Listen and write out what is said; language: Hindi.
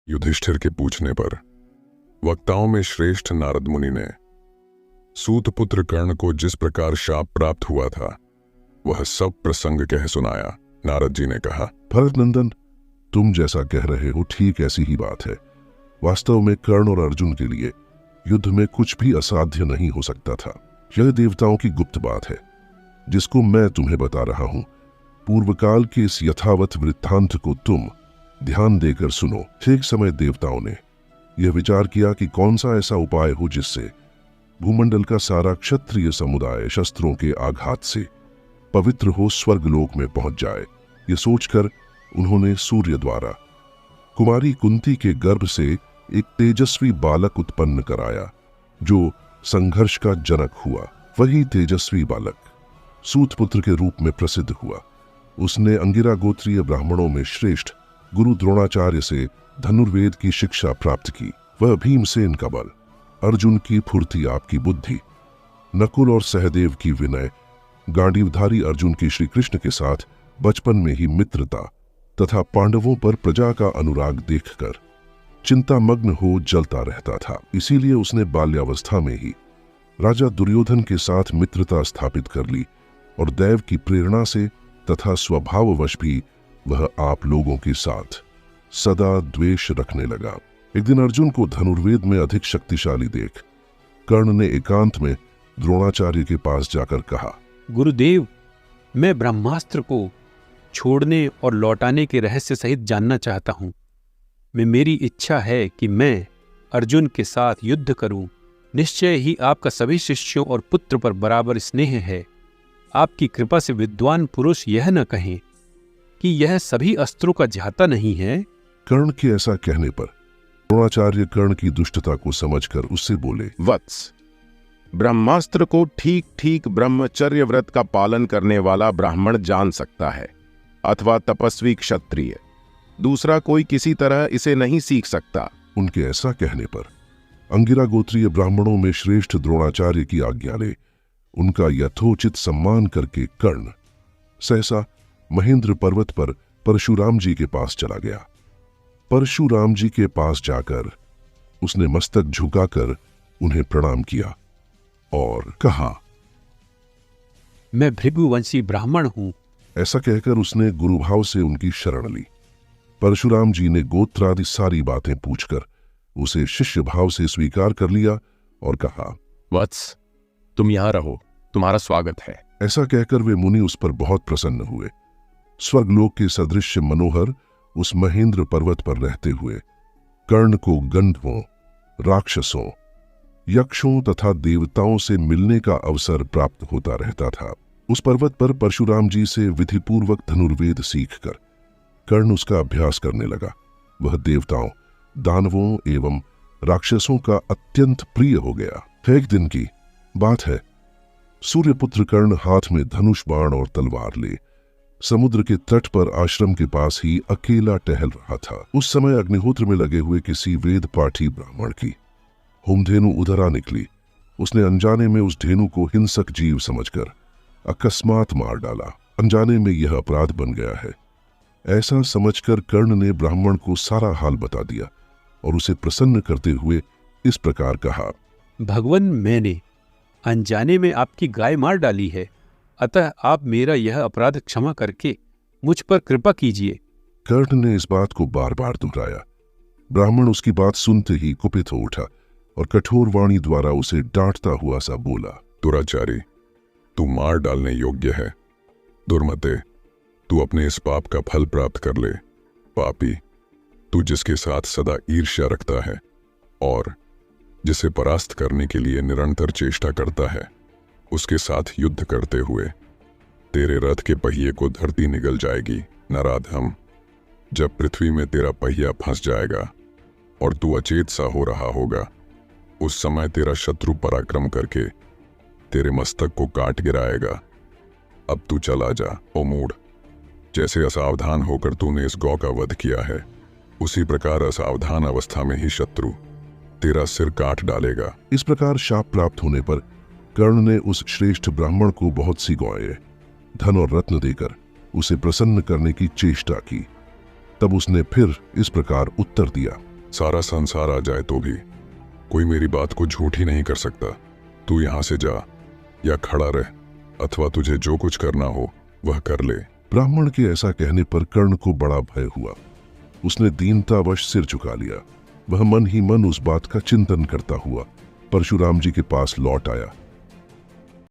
युधिष्ठिर के पूछने पर वक्ताओं में श्रेष्ठ नारद मुनि ने सूत पुत्र कर्ण को जिस प्रकार शाप प्राप्त हुआ था वह सब प्रसंग कह सुनाया। नारद जी ने कहा, भरत नंदन, तुम जैसा कह रहे हो ठीक ऐसी ही बात है। वास्तव में कर्ण और अर्जुन के लिए युद्ध में कुछ भी असाध्य नहीं हो सकता था। यह देवताओं की गुप्त बात है जिसको मैं तुम्हें बता रहा हूं। पूर्व काल के इस यथावत वृत्तांत को तुम ध्यान देकर सुनो। एक समय देवताओं ने यह विचार किया कि कौन सा ऐसा उपाय हो जिससे भूमंडल का सारा क्षत्रिय समुदाय शस्त्रों के आघात से पवित्र हो स्वर्गलोक में पहुंच जाए। ये सोचकर उन्होंने सूर्य द्वारा कुमारी कुंती के गर्भ से एक तेजस्वी बालक उत्पन्न कराया जो संघर्ष का जनक हुआ। वही तेजस्वी बालक सूतपुत्र के रूप में प्रसिद्ध हुआ। उसने अंगिरा गोत्रीय ब्राह्मणों में श्रेष्ठ गुरु द्रोणाचार्य से धनुर्वेद की शिक्षा प्राप्त की। वह भीमसेन का बल, अर्जुन की फुर्ती, आपकी बुद्धि, नकुल और सहदेव की विनय, गांडीवधारी अर्जुन की श्री कृष्ण के साथ बचपन में ही मित्रता तथा पांडवों पर प्रजा का अनुराग देखकर चिंतामग्न हो जलता रहता था। इसीलिए उसने बाल्यावस्था में ही राजा दुर्योधन के साथ मित्रता स्थापित कर ली और दैव की प्रेरणा से तथा स्वभाववश भी वह आप लोगों के साथ सदा द्वेष रखने लगा। एक दिन अर्जुन को धनुर्वेद में अधिक शक्तिशाली देख कर्ण ने एकांत में द्रोणाचार्य के पास जाकर कहा, गुरुदेव, मैं ब्रह्मास्त्र को छोड़ने और लौटाने के रहस्य सहित जानना चाहता हूं। मेरी इच्छा है कि मैं अर्जुन के साथ युद्ध करूं। निश्चय ही आपका सभी शिष्यों और पुत्र पर बराबर स्नेह है। आपकी कृपा से विद्वान पुरुष यह न कहें कि यह सभी अस्त्रों का ज्ञाता नहीं है। कर्ण के ऐसा कहने पर द्रोणाचार्य कर्ण की दुष्टता को समझकर उससे बोले, वत्स, ब्रह्मास्त्र को ठीक ठीक ब्रह्मचर्य व्रत का पालन करने वाला ब्राह्मण जान सकता है अथवा तपस्वी क्षत्रिय। दूसरा कोई किसी तरह इसे नहीं सीख सकता। उनके ऐसा कहने पर अंगिरा गोत्रीय ब्राह्मणों में श्रेष्ठ द्रोणाचार्य की आज्ञा ले उनका यथोचित सम्मान करके कर्ण सहसा महेंद्र पर्वत पर परशुराम जी के पास चला गया। परशुराम जी के पास जाकर उसने मस्तक झुकाकर उन्हें प्रणाम किया और कहा, मैं भृगुवंशी ब्राह्मण हूं। ऐसा कहकर उसने गुरुभाव से उनकी शरण ली। परशुराम जी ने गोत्रादि सारी बातें पूछकर उसे शिष्य भाव से स्वीकार कर लिया और कहा, वत्स, तुम यहां रहो, तुम्हारा स्वागत है। ऐसा कहकर वे मुनि उस पर बहुत प्रसन्न हुए। स्वर्गलोक के सदृश मनोहर उस महेंद्र पर्वत पर रहते हुए कर्ण को गंधर्वों, राक्षसों, यक्षों तथा देवताओं से मिलने का अवसर प्राप्त होता रहता था। उस पर्वत पर परशुराम जी से विधिपूर्वक धनुर्वेद सीखकर कर्ण उसका अभ्यास करने लगा। वह देवताओं, दानवों एवं राक्षसों का अत्यंत प्रिय हो गया। एक दिन की बात है, सूर्यपुत्र कर्ण हाथ में धनुष बाण और तलवार ले समुद्र के तट पर आश्रम के पास ही अकेला टहल रहा था। उस समय अग्निहोत्र में लगे हुए किसी वेद पाठी ब्राह्मण की होमधेनु उधर आ निकली। उसने अनजाने में उस धेनु को हिंसक जीव समझकर अकस्मात मार डाला। अनजाने में यह अपराध बन गया है। ऐसा समझकर कर्ण ने ब्राह्मण को सारा हाल बता दिया और उसे प्रसन्न करते हुए इस प्रकार कहा, भगवान, मैंने अनजाने में आपकी गाय मार डाली है, अतः आप मेरा यह अपराध क्षमा करके मुझ पर कृपा कीजिए। कर्ण ने इस बात को बार बार दोहराया। ब्राह्मण उसकी बात सुनते ही कुपित हो उठा और कठोर वाणी द्वारा उसे डांटता हुआ सा बोला, दुराचारी, तू मार डालने योग्य है। दुर्मते, तू अपने इस पाप का फल प्राप्त कर ले। पापी, तू जिसके साथ सदा ईर्ष्या रखता है और जिसे परास्त करने के लिए निरंतर चेष्टा करता है, उसके साथ युद्ध करते हुए तेरे रथ के पहिए को धरती निगल जाएगी। नराधम, जब पृथ्वी में तेरा पहिया फंस जाएगा और तू अचेत सा हो रहा होगा, उस समय तेरा शत्रु पराक्रम करके तेरे मस्तक को काट गिराएगा। अब तू चला जा, ओ मूढ़। जैसे असावधान होकर तूने इस गौ का वध किया है, उसी प्रकार असावधान अवस्था में ही शत्रु तेरा सिर काट डालेगा। इस प्रकार शाप प्राप्त होने पर कर्ण ने उस श्रेष्ठ ब्राह्मण को बहुत सी गौएं, धन और रत्न देकर उसे प्रसन्न करने की चेष्टा की। तब उसने फिर इस प्रकार उत्तर दिया, सारा संसार आ जाए तो भी कोई मेरी बात को झूठी नहीं कर सकता। तू यहां से जा या खड़ा रह, अथवा तुझे जो कुछ करना हो वह कर ले। ब्राह्मण के ऐसा कहने पर कर्ण को बड़ा भय हुआ। उसने दीनतावश सिर झुका लिया। वह मन ही मन उस बात का चिंतन करता हुआ परशुराम जी के पास लौट आया।